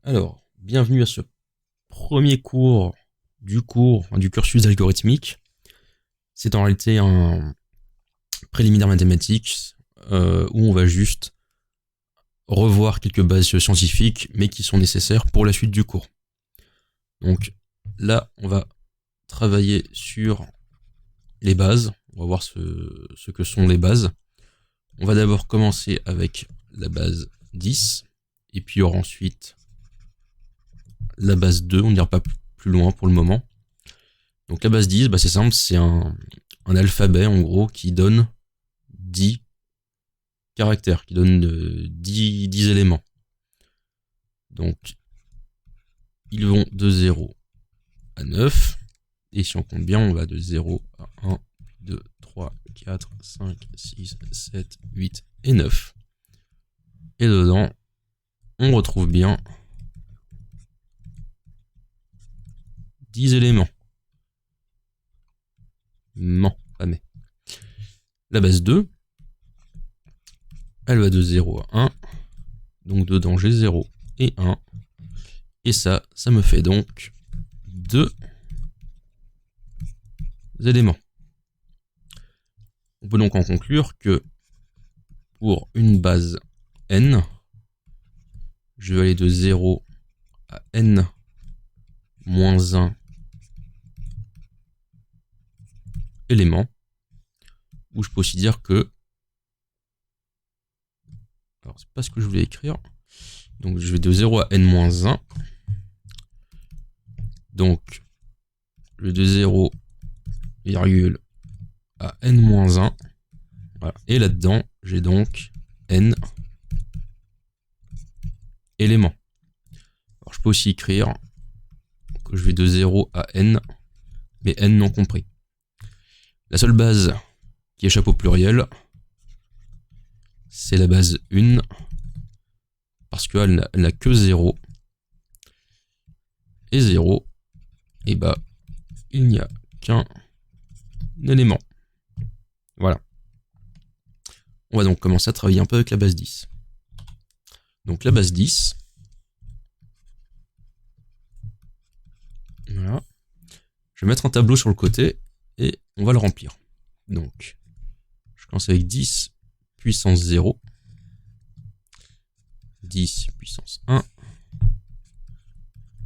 Alors, bienvenue à ce premier cours du cursus algorithmique. C'est en réalité un préliminaire mathématiques où on va juste revoir quelques bases scientifiques, mais qui sont nécessaires pour la suite du cours. Donc là, on va travailler sur les bases. On va voir ce que sont les bases. On va d'abord commencer avec la base 10, et puis il y aura ensuite la base 2, on n'ira pas plus loin pour le moment. Donc la base 10, c'est simple, c'est un alphabet en gros qui donne 10 caractères, qui donne 10 éléments. Donc ils vont de 0 à 9, et si on compte bien, on va de 0 à 1, 2, 3, 4, 5, 6, 7, 8 et 9. Et dedans, on retrouve bien 10 éléments. Non, pas mais. La base 2, elle va de 0 à 1. Donc dedans, j'ai 0 et 1. Et ça me fait donc 2 éléments. On peut donc en conclure que pour une base n, je vais aller de 0 à n moins 1 éléments, où je peux aussi dire que... Alors, c'est pas ce que je voulais écrire. Donc, je vais de 0 à n moins 1. Donc, je vais de 0, à n moins 1. Voilà. Et là-dedans, j'ai donc n éléments. Alors, je peux aussi écrire que je vais de 0 à n, mais n non compris. La seule base qui échappe au pluriel, c'est la base 1, parce qu'elle n'a que 0. Et 0, et il n'y a qu'un élément. Voilà. On va donc commencer à travailler un peu avec la base 10. Donc la base 10, voilà. Je vais mettre un tableau sur le côté et on va le remplir. Donc, je commence avec 10 puissance 0, 10 puissance 1,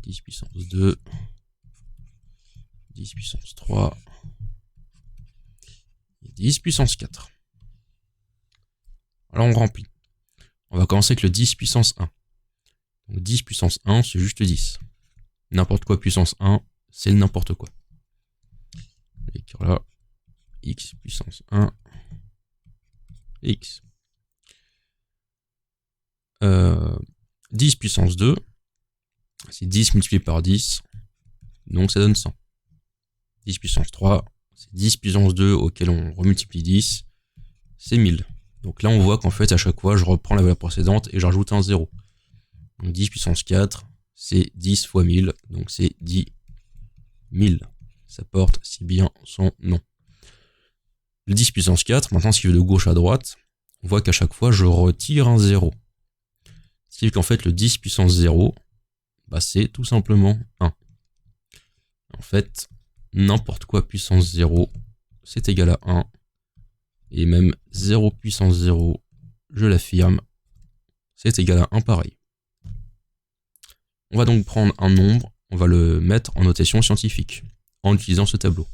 10 puissance 2, 10 puissance 3, et 10 puissance 4. Alors on remplit. On va commencer avec le 10 puissance 1. Donc 10 puissance 1, c'est juste 10. N'importe quoi puissance 1, c'est n'importe quoi. Et là, x puissance 1, x. 10 puissance 2, c'est 10 multiplié par 10, donc ça donne 100. 10 puissance 3, c'est 10 puissance 2 auquel on remultiplie 10, c'est 1000. Donc là on voit qu'en fait à chaque fois je reprends la valeur précédente et j'ajoute un 0. Donc 10 puissance 4, c'est 10 fois 1000, donc c'est 10 000. Ça porte si bien son nom. Le 10 puissance 4, maintenant si je vais de gauche à droite, on voit qu'à chaque fois je retire un 0. Ce qui fait qu'en fait le 10 puissance 0, c'est tout simplement 1. En fait, n'importe quoi puissance 0, c'est égal à 1. Et même 0 puissance 0, je l'affirme, c'est égal à 1 pareil. On va donc prendre un nombre, on va le mettre en notation scientifique, en utilisant ce tableau.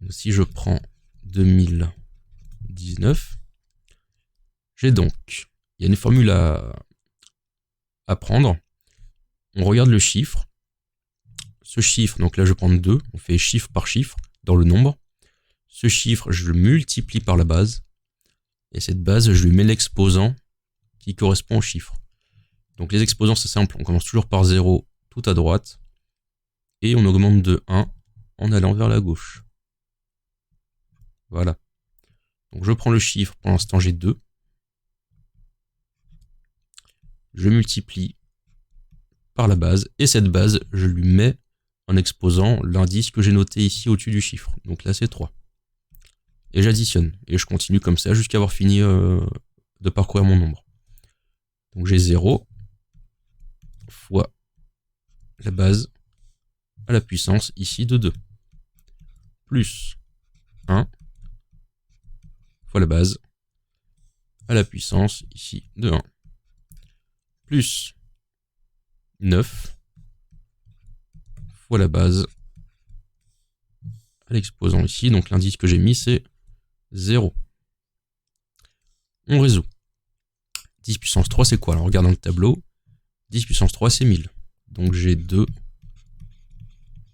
Donc, si je prends 2019, j'ai donc, il y a une formule à prendre. On regarde le chiffre. Ce chiffre, donc là je vais prendre 2, on fait chiffre par chiffre dans le nombre. Ce chiffre, je le multiplie par la base. Et cette base, je lui mets l'exposant qui correspond au chiffre. Donc les exposants, c'est simple, on commence toujours par 0 tout à droite. Et on augmente de 1 en allant vers la gauche. Voilà. Donc je prends le chiffre, pour l'instant j'ai 2. Je multiplie par la base. Et cette base, je lui mets en exposant l'indice que j'ai noté ici au-dessus du chiffre. Donc là c'est 3. Et j'additionne. Et je continue comme ça jusqu'à avoir fini de parcourir mon nombre. Donc j'ai 0 fois la base à la puissance ici de 2. Plus 1 fois la base à la puissance ici de 1. Plus 9 fois la base à l'exposant ici. Donc l'indice que j'ai mis, c'est 0. On résout. 10 puissance 3, c'est quoi? Alors, regarde dans le tableau. 10 puissance 3, c'est 1000. Donc, j'ai 2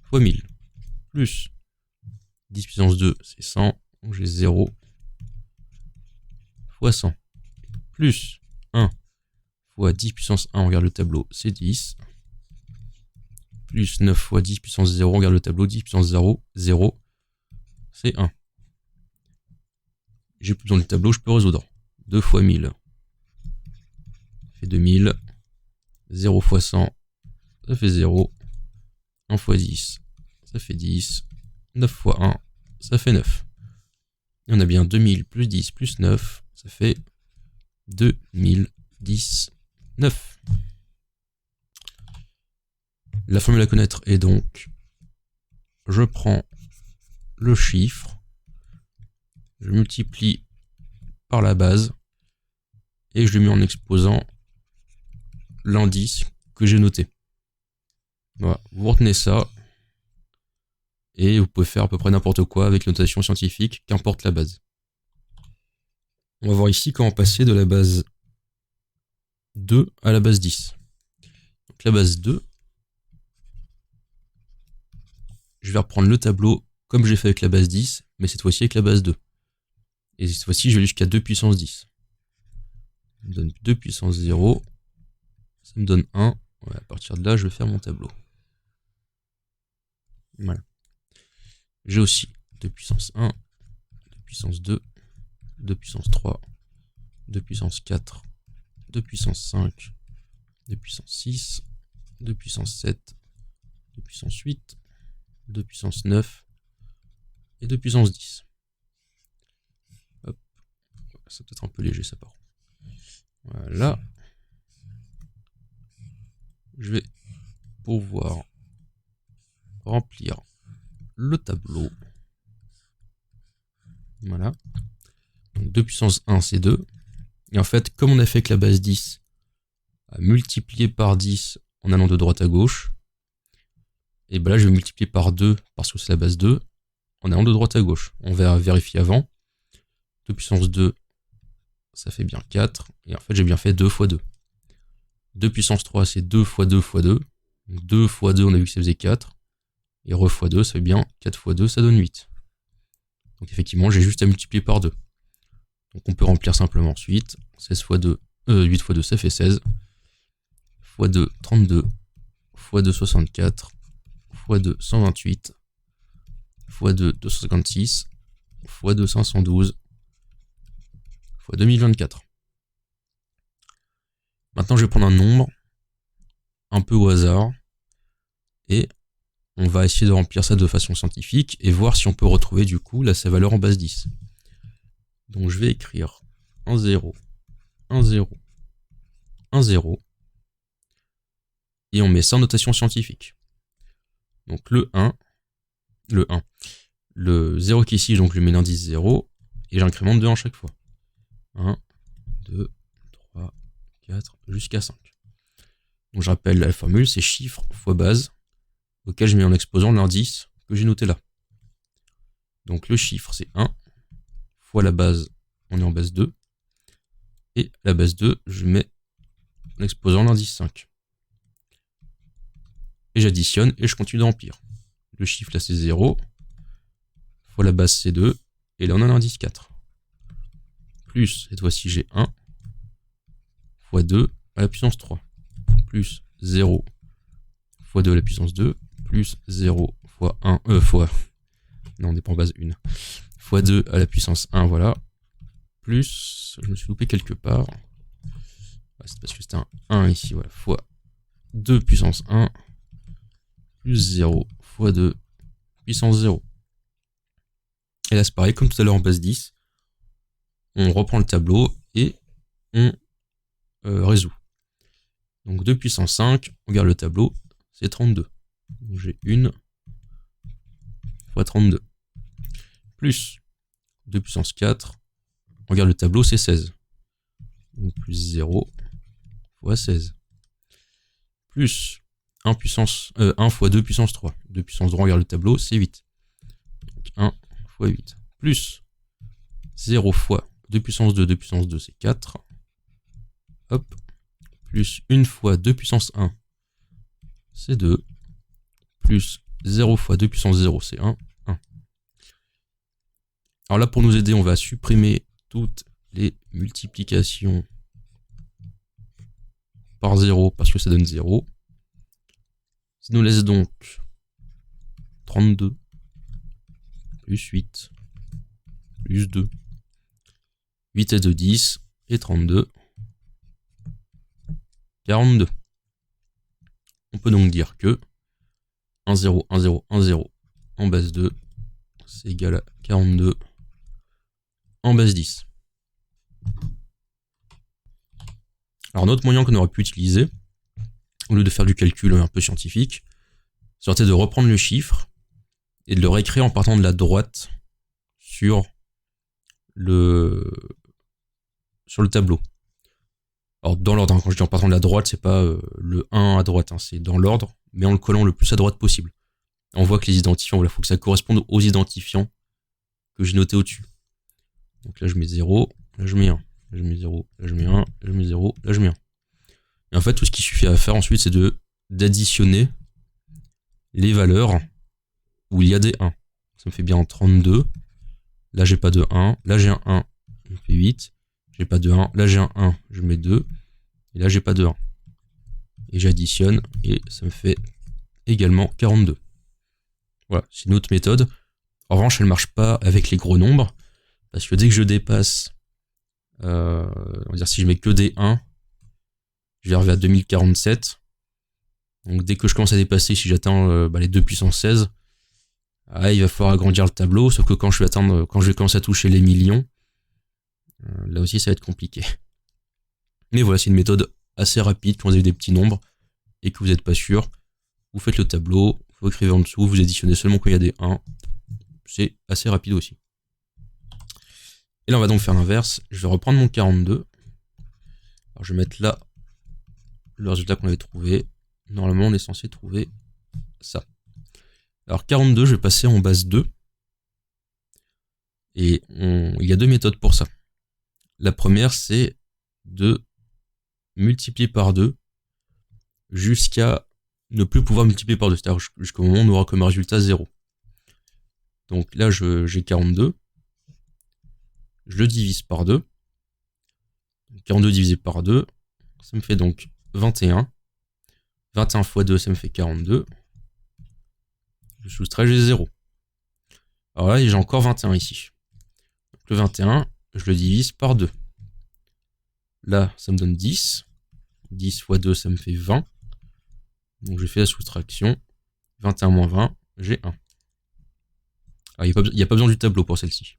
fois 1000. Plus 10 puissance 2, c'est 100. Donc, j'ai 0 fois 100. Plus 1 fois 10 puissance 1, on regarde le tableau, c'est 10. Plus 9 fois 10 puissance 0, on regarde le tableau, 10 puissance 0, 0, c'est 1. J'ai plus besoin du tableau, je peux résoudre. 2 fois 1000 fait 2000. 0 fois 100, ça fait 0. 1 fois 10, ça fait 10. 9 fois 1, ça fait 9. Et on a bien 2000 plus 10 plus 9, ça fait 2019. La formule à connaître est donc, je prends le chiffre, je multiplie par la base, et je le mets en exposant l'indice que j'ai noté. Voilà, vous retenez ça, et vous pouvez faire à peu près n'importe quoi avec la notation scientifique, qu'importe la base. On va voir ici comment passer de la base 2 à la base 10. Donc la base 2, je vais reprendre le tableau comme j'ai fait avec la base 10, mais cette fois-ci avec la base 2. Et cette fois-ci, je vais aller jusqu'à 2 puissance 10. Ça me donne 2 puissance 0. Ça me donne 1. Ouais, à partir de là, je vais faire mon tableau. Voilà. J'ai aussi 2 puissance 1, 2 puissance 2, 2 puissance 3, 2 puissance 4, 2 puissance 5, 2 puissance 6, 2 puissance 7, 2 puissance 8, 2 puissance 9 et 2 puissance 10. Hop. C'est peut-être un peu léger ça par contre. Voilà. Je vais pouvoir remplir le tableau. Voilà. Donc 2 puissance 1, c'est 2. Et en fait, comme on a fait avec la base 10, à multiplier par 10 en allant de droite à gauche, et ben là, je vais multiplier par 2 parce que c'est la base 2, en allant de droite à gauche. On va vérifier avant. 2 puissance 2, ça fait bien 4. Et en fait, j'ai bien fait 2 fois 2. 2 puissance 3, c'est 2 fois 2 fois 2. Donc 2 fois 2, on a vu que ça faisait 4. Et re fois 2, ça fait bien 4 fois 2, ça donne 8. Donc effectivement, j'ai juste à multiplier par 2. Donc on peut remplir simplement ensuite. 16 fois 2, 8 fois 2, ça fait 16. Fois 2, 32. Fois 2, 64. Fois 2, 128. Fois 2, 256. Fois 2, 512. Fois 2024. Maintenant, je vais prendre un nombre un peu au hasard et on va essayer de remplir ça de façon scientifique et voir si on peut retrouver du coup sa valeur en base 10. Donc je vais écrire 1, 0, 1, 0, 1, 0 et on met ça en notation scientifique. Donc le 1, le 0 qui est ici, donc je lui mets l'indice 0 et j'incrémente 2 en chaque fois. 1, 2, 3, 4, jusqu'à 5. Donc je rappelle la formule, c'est chiffre fois base, auquel je mets en exposant l'indice que j'ai noté là. Donc le chiffre c'est 1, fois la base, on est en base 2, et la base 2, je mets en exposant l'indice 5. Et j'additionne et je continue de remplir. Le chiffre là c'est 0, fois la base c'est 2, et là on a l'indice 4. Plus, cette fois-ci j'ai 1, fois 2 à la puissance 3. Plus 0 fois 2 à la puissance 2, plus 0 fois 1, fois... Non, on n'est pas en base 1. Fois 2 à la puissance 1, voilà. Plus, je me suis loupé quelque part. C'est parce que c'était un 1 ici, voilà. Fois 2 puissance 1, plus 0 fois 2 puissance 0. Et là, c'est pareil, comme tout à l'heure en base 10. On reprend le tableau et on résout. Donc 2 puissance 5, on regarde le tableau, c'est 32. Donc j'ai 1 fois 32. Plus 2 puissance 4. On regarde le tableau, c'est 16. Donc plus 0 fois 16. Plus 1 fois 2 puissance 3. 2 puissance 3, on regarde le tableau, c'est 8. Donc 1 fois 8. Plus 0 fois 2 puissance 2, 2 puissance 2, c'est 4. Hop. Plus 1 fois 2 puissance 1, c'est 2. Plus 0 fois 2 puissance 0, c'est 1. 1. Alors là, pour nous aider, on va supprimer toutes les multiplications par 0 parce que ça donne 0. Ça nous laisse donc 32 plus 8 plus 2. 8 et 2, 10 et 32. 42. On peut donc dire que 1, 0, 1, 0, 1, 0 en base 2, c'est égal à 42 en base 10. Alors, un autre moyen qu'on aurait pu utiliser, au lieu de faire du calcul un peu scientifique, serait de reprendre le chiffre et de le réécrire en partant de la droite sur le tableau. Alors, dans l'ordre, quand je dis en partant de la droite, c'est pas le 1 à droite, c'est dans l'ordre, mais en le collant le plus à droite possible. On voit que les identifiants, voilà, faut que ça corresponde aux identifiants que j'ai notés au-dessus. Donc là, je mets 0, là, je mets 1. Là, je mets 0, là, je mets 1, là, je mets 0, là, je mets 1. Et en fait, tout ce qu'il suffit à faire ensuite, c'est d'additionner les valeurs où il y a des 1. Ça me fait bien 32. Là, j'ai pas de 1. Là, j'ai un 1. Ça me fait 8. J'ai pas de 1. Là, j'ai un 1. Je mets 2. Et là, j'ai pas de 1. Et j'additionne. Et ça me fait également 42. Voilà, c'est une autre méthode. En revanche, elle ne marche pas avec les gros nombres. Parce que dès que je dépasse, on va dire si je mets que des 1, je vais arriver à 2047. Donc dès que je commence à dépasser, si j'atteins les 2 puissance 16, il va falloir agrandir le tableau. Sauf que quand je vais commencer à toucher les millions, là aussi ça va être compliqué. Mais voilà, c'est une méthode assez rapide quand vous avez des petits nombres et que vous n'êtes pas sûr. Vous faites le tableau, vous écrivez en dessous, vous additionnez seulement quand il y a des 1. C'est assez rapide aussi. Et là on va donc faire l'inverse. Je vais reprendre mon 42. Alors je vais mettre là le résultat qu'on avait trouvé. Normalement on est censé trouver ça. Alors 42, je vais passer en base 2. Et il y a deux méthodes pour ça. La première, c'est de multiplier par 2 jusqu'à ne plus pouvoir multiplier par 2. C'est-à-dire jusqu'au moment où on aura comme résultat 0. Donc là, j'ai 42. Je le divise par 2. 42 divisé par 2, ça me fait donc 21. 21 fois 2, ça me fait 42. Je soustrais, j'ai 0. Alors là, j'ai encore 21 ici. Donc le 21, je le divise par 2. Là, ça me donne 10. 10 fois 2, ça me fait 20. Donc je fais la soustraction. 21 moins 20, j'ai 1. Alors, il n'y a pas besoin du tableau pour celle-ci.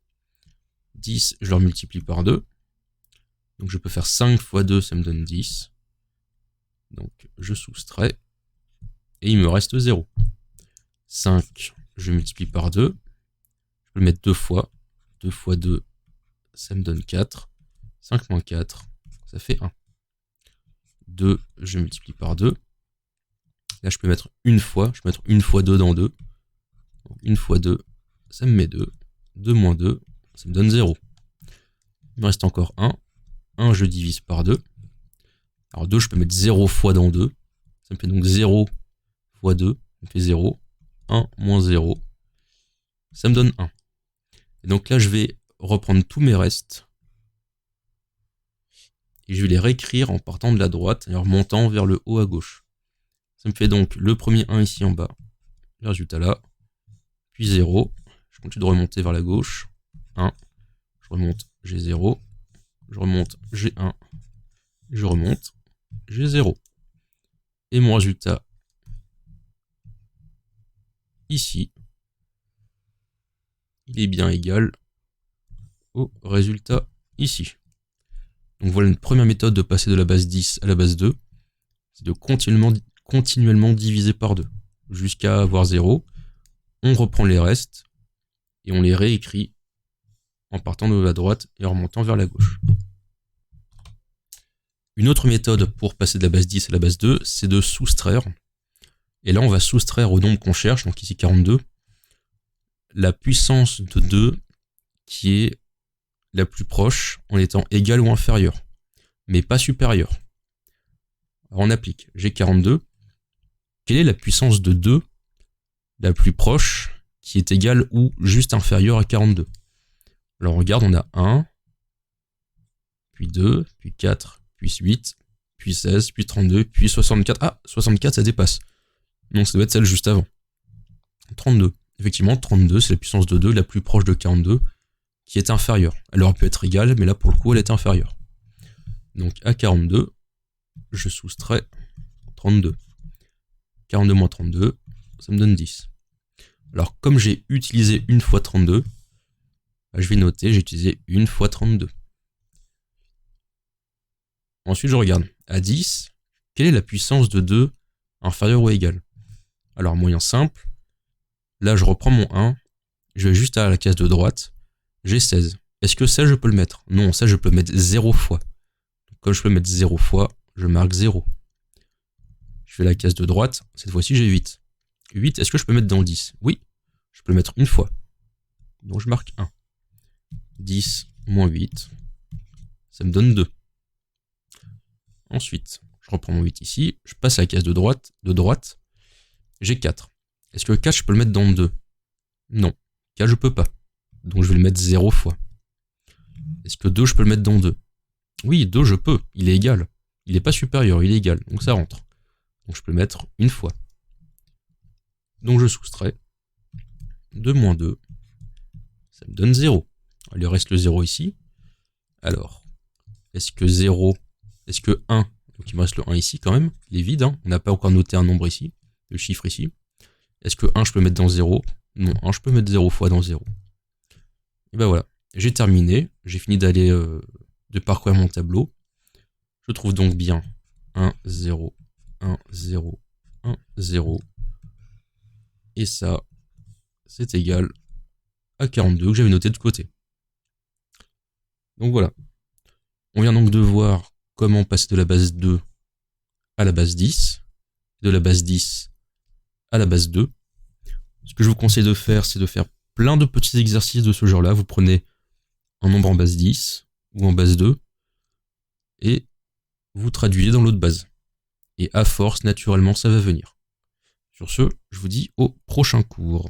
10, je leur multiplie par 2. Donc je peux faire 5 fois 2, ça me donne 10. Donc je soustrais. Et il me reste 0. 5, je multiplie par 2. Je peux le mettre 2 fois. 2 fois 2, ça me donne 4. 5 moins 4, ça fait 1. 2, je multiplie par 2. Là, je peux mettre une fois. Je peux mettre une fois 2 dans 2. Donc, une fois 2, ça me met 2. 2 moins 2, ça me donne 0. Il me reste encore 1. 1, je divise par 2. Alors 2, je peux mettre 0 fois dans 2. Ça me fait donc 0 fois 2. Ça me fait 0. 1 moins 0. Ça me donne 1. Et donc là, je vais reprendre tous mes restes. Et je vais les réécrire en partant de la droite et en remontant vers le haut à gauche. Ça me fait donc le premier 1 ici en bas. Le résultat là. Puis 0. Je continue de remonter vers la gauche. 1. Je remonte, j'ai 0. Je remonte, j'ai 1. Je remonte, j'ai 0. Et mon résultat ici, il est bien égal au résultat ici. Donc voilà une première méthode de passer de la base 10 à la base 2. C'est de continuellement continuellement diviser par 2 jusqu'à avoir 0. On reprend les restes et on les réécrit en partant de la droite et en remontant vers la gauche. Une autre méthode pour passer de la base 10 à la base 2, c'est de soustraire. Et là, on va soustraire au nombre qu'on cherche, donc ici 42, la puissance de 2 qui est la plus proche en étant égale ou inférieure, mais pas supérieure. Alors on applique, j'ai 42. Quelle est la puissance de 2 la plus proche qui est égale ou juste inférieure à 42? Alors on regarde, on a 1, puis 2, puis 4, puis 8, puis 16, puis 32, puis 64. Ah, 64 ça dépasse. Donc ça doit être celle juste avant. 32. Effectivement, 32, c'est la puissance de 2 la plus proche de 42 qui est inférieure. Elle aurait pu être égale, mais là pour le coup elle est inférieure. Donc à 42, je soustrais 32. 42 moins 32, ça me donne 10. Alors comme j'ai utilisé une fois 32, je vais noter, j'ai utilisé une fois 32. Ensuite je regarde, à 10, quelle est la puissance de 2 inférieure ou égale? Alors moyen simple, là je reprends mon 1, je vais juste à la case de droite, j'ai 16. Est-ce que ça je peux le mettre? Non, ça je peux le mettre 0 fois. Donc, comme je peux le mettre 0 fois, je marque 0. Je fais la case de droite, cette fois-ci j'ai 8. 8, est-ce que je peux mettre dans le 10? Oui, je peux le mettre une fois. Donc je marque 1. 10 moins 8, ça me donne 2. Ensuite, je reprends mon 8 ici, je passe à la case de droite, j'ai 4. Est-ce que 4 je peux le mettre dans 2? Non, 4 je peux pas. Donc je vais le mettre 0 fois. Est-ce que 2 je peux le mettre dans 2? Oui, 2 je peux, il est égal. Il n'est pas supérieur, il est égal, donc ça rentre. Donc je peux le mettre une fois. Donc je soustrais 2 moins 2, ça me donne 0. Il reste le 0 ici. Alors, est-ce que 0, est-ce que 1, donc il me reste le 1 ici quand même, il est vide, hein, on n'a pas encore noté un nombre ici, le chiffre ici. Est-ce que 1 je peux mettre dans 0? Non, 1 je peux mettre 0 fois dans 0. Et ben voilà, j'ai terminé, j'ai fini d'aller de parcourir mon tableau. Je trouve donc bien 1, 0, 1, 0, 1, 0. Et ça, c'est égal à 42 que j'avais noté de côté. Donc voilà. On vient donc de voir comment passer de la base 2 à la base 10, de la base 10 à la base 2. Ce que je vous conseille de faire, c'est de faire plein de petits exercices de ce genre-là. Vous prenez un nombre en base 10 ou en base 2 et vous traduisez dans l'autre base. Et à force, naturellement, ça va venir. Sur ce, je vous dis au prochain cours.